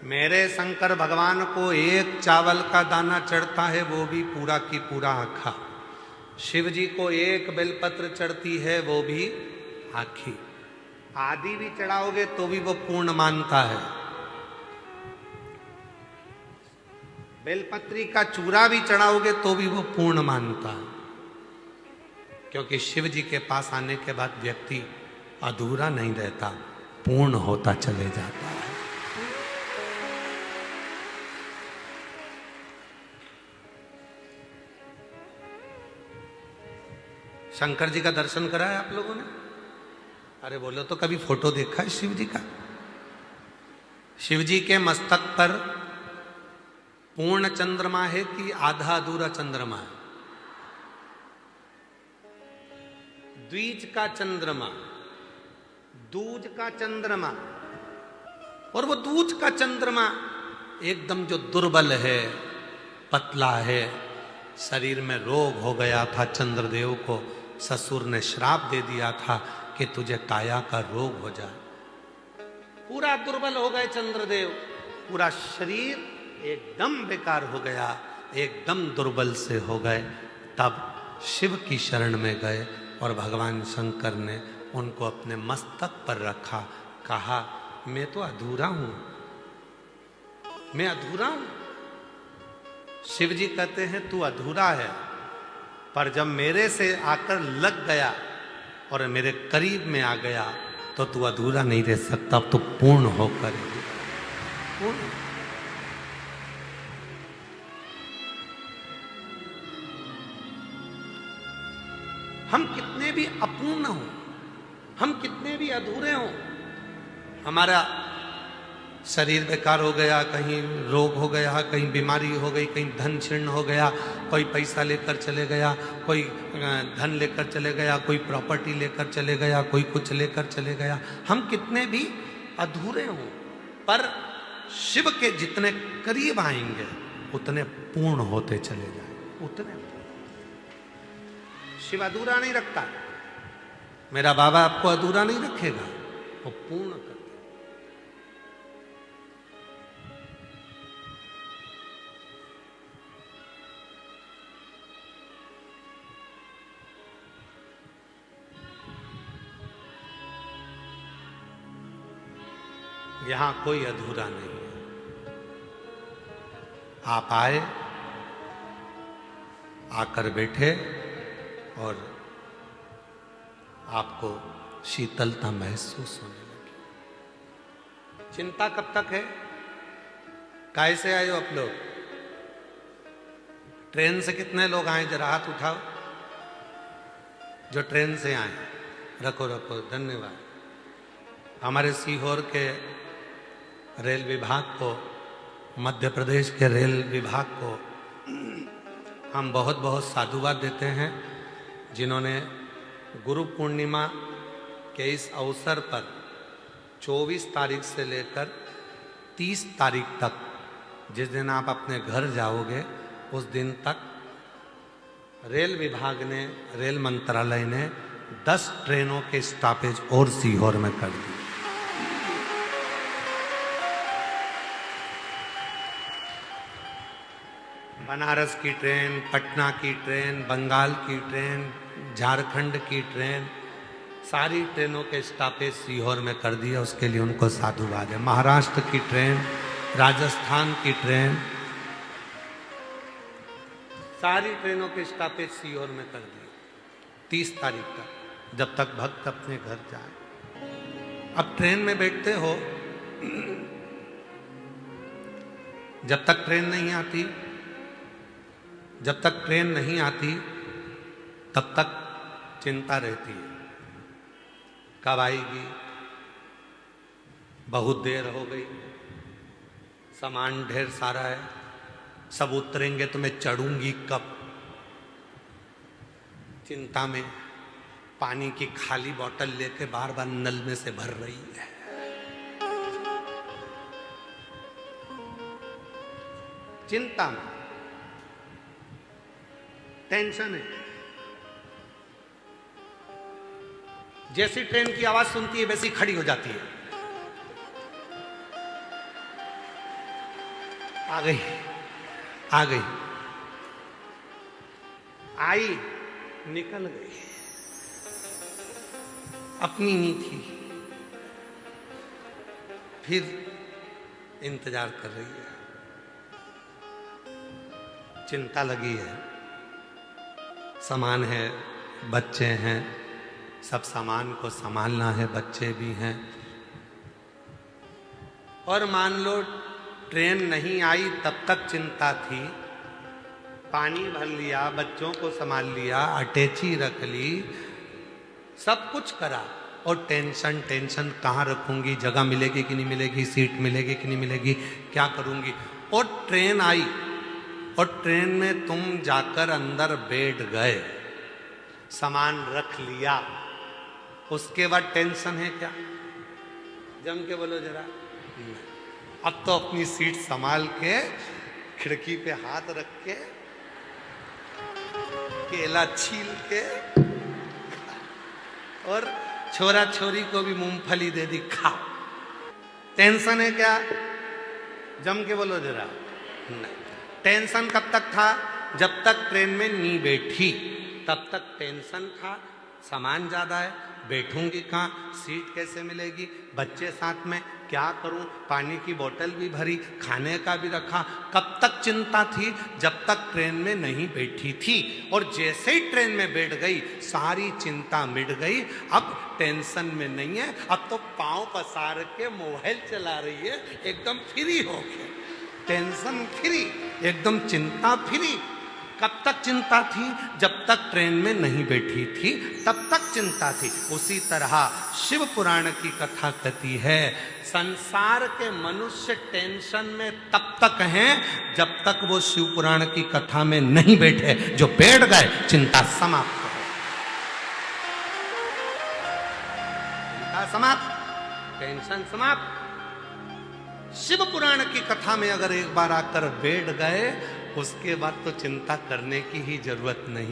मेरे शंकर भगवान को एक चावल का दाना चढ़ता है, वो भी पूरा की पूरा आखा। शिव जी को एक बेलपत्र चढ़ती है, वो भी आखी। आदि भी चढ़ाओगे तो भी वो पूर्ण मानता है। बेलपत्री का चूरा भी चढ़ाओगे तो भी वो पूर्ण मानता है, क्योंकि शिव जी के पास आने के बाद व्यक्ति अधूरा नहीं रहता, पूर्ण होता चले जाता है। शंकर जी का दर्शन करा है आप लोगों ने? अरे बोलो तो, कभी फोटो देखा है शिव जी का? शिव जी के मस्तक पर पूर्ण चंद्रमा है कि आधा अधूरा चंद्रमा है? द्विज का चंद्रमा, दूज का चंद्रमा। और वो दूज का चंद्रमा एकदम जो दुर्बल है, पतला है, शरीर में रोग हो गया था, चंद्रदेव को ससुर ने श्राप दे दिया था कि तुझे काया का रोग हो जाए। पूरा दुर्बल हो गए चंद्रदेव, पूरा शरीर एकदम बेकार हो गया, एकदम दुर्बल से हो गए। तब शिव की शरण में गए और भगवान शंकर ने उनको अपने मस्तक पर रखा। कहा, मैं तो अधूरा हूं, मैं अधूरा हूं। शिव जी कहते हैं तू अधूरा है, पर जब मेरे से आकर लग गया और मेरे करीब में आ गया तो तू अधूरा नहीं रह सकता, अब तो पूर्ण होकर पूर्ण। हम कितने भी अपूर्ण हो, हम कितने भी अधूरे हो, हमारा शरीर बेकार हो गया, कहीं रोग हो गया, कहीं बीमारी हो गई, कहीं धन क्षीण हो गया, कोई पैसा लेकर चले गया, कोई धन लेकर चले गया, कोई प्रॉपर्टी लेकर चले गया, कोई कुछ लेकर चले गया। हम कितने भी अधूरे हों, पर शिव के जितने करीब आएंगे उतने पूर्ण होते चले जाएंगे, उतने। शिव अधूरा नहीं रखता, मेरा बाबा आपको अधूरा नहीं रखेगा, वो पूर्ण कर। यहां कोई अधूरा नहीं है। आप आए, आकर बैठे और आपको शीतलता महसूस होने लगी। चिंता कब तक है? काय से आए हो आप लोग? ट्रेन से कितने लोग आए? जरा हाथ उठाओ जो ट्रेन से आए। रखो रखो, धन्यवाद। हमारे सीहोर के रेल विभाग को, मध्य प्रदेश के रेल विभाग को हम बहुत बहुत साधुवाद देते हैं, जिन्होंने गुरु पूर्णिमा के इस अवसर पर 24 तारीख से लेकर 30 तारीख तक, जिस दिन आप अपने घर जाओगे उस दिन तक रेल विभाग ने, रेल मंत्रालय ने 10 ट्रेनों के स्टॉपेज और सीहोर में कर दिए। बनारस की ट्रेन, पटना की ट्रेन, बंगाल की ट्रेन, झारखंड की ट्रेन, सारी ट्रेनों के स्टॉपेज सीहोर में कर दिया। उसके लिए उनको साधुवाद है। महाराष्ट्र की ट्रेन, राजस्थान की ट्रेन, सारी ट्रेनों के स्टॉपेज सीहोर में कर दिए 30 तारीख तक, जब तक भक्त अपने घर जाए। अब ट्रेन में बैठते हो, जब तक ट्रेन नहीं आती, जब तक ट्रेन नहीं आती तब तक चिंता रहती है, कब आएगी, बहुत देर हो गई, सामान ढेर सारा है, सब उतरेंगे तो मैं चढ़ूंगी कब। चिंता में पानी की खाली बोतल लेके बार बार नल में से भर रही है। चिंता में, टेंशन है। जैसी ट्रेन की आवाज सुनती है वैसी खड़ी हो जाती है। आ गई, आ गई, आई, निकल गई, अपनी नहीं थी, फिर इंतजार कर रही है, चिंता लगी है, सामान है, बच्चे हैं, सब सामान को संभालना है, बच्चे भी हैं। और मान लो ट्रेन नहीं आई तब तक चिंता थी, पानी भर लिया, बच्चों को संभाल लिया, अटैची रख ली, सब कुछ करा, और टेंशन टेंशन, कहाँ रखूंगी, जगह मिलेगी कि नहीं मिलेगी, सीट मिलेगी कि नहीं मिलेगी, क्या करूंगी। और ट्रेन आई और ट्रेन में तुम जाकर अंदर बैठ गए, सामान रख लिया, उसके बाद टेंशन है क्या? जम के बोलो जरा। अब तो अपनी सीट संभाल के, खिड़की पे हाथ रख के, केला छील के, और छोरा छोरी को भी मूंगफली दे दी, खाओ। टेंशन है क्या? जम के बोलो जरा। नहीं। टेंशन कब तक था? जब तक ट्रेन में नहीं बैठी तब तक टेंशन था, सामान ज्यादा है, बैठूंगी कहाँ, सीट कैसे मिलेगी, बच्चे साथ में, क्या करूं, पानी की बोतल भी भरी, खाने का भी रखा। कब तक चिंता थी? जब तक ट्रेन में नहीं बैठी थी। और जैसे ही ट्रेन में बैठ गई, सारी चिंता मिट गई, अब टेंशन में नहीं है, अब तो पांव पसार के मोबाइल चला रही है, एकदम फ्री हो गए, टेंशन फ्री, एकदम चिंता फ्री। कब तक चिंता थी? जब तक ट्रेन में नहीं बैठी थी तब तक चिंता थी। उसी तरह शिव पुराण की कथा कहती है, संसार के मनुष्य टेंशन में तब तक हैं जब तक वो शिव पुराण की कथा में नहीं बैठे। जो बैठ गए, चिंता समाप्त हो, चिंता समाप्त, टेंशन समाप्त। शिव पुराण की कथा में अगर एक बार आकर बैठ गए, उसके बाद तो चिंता करने की ही जरूरत नहीं।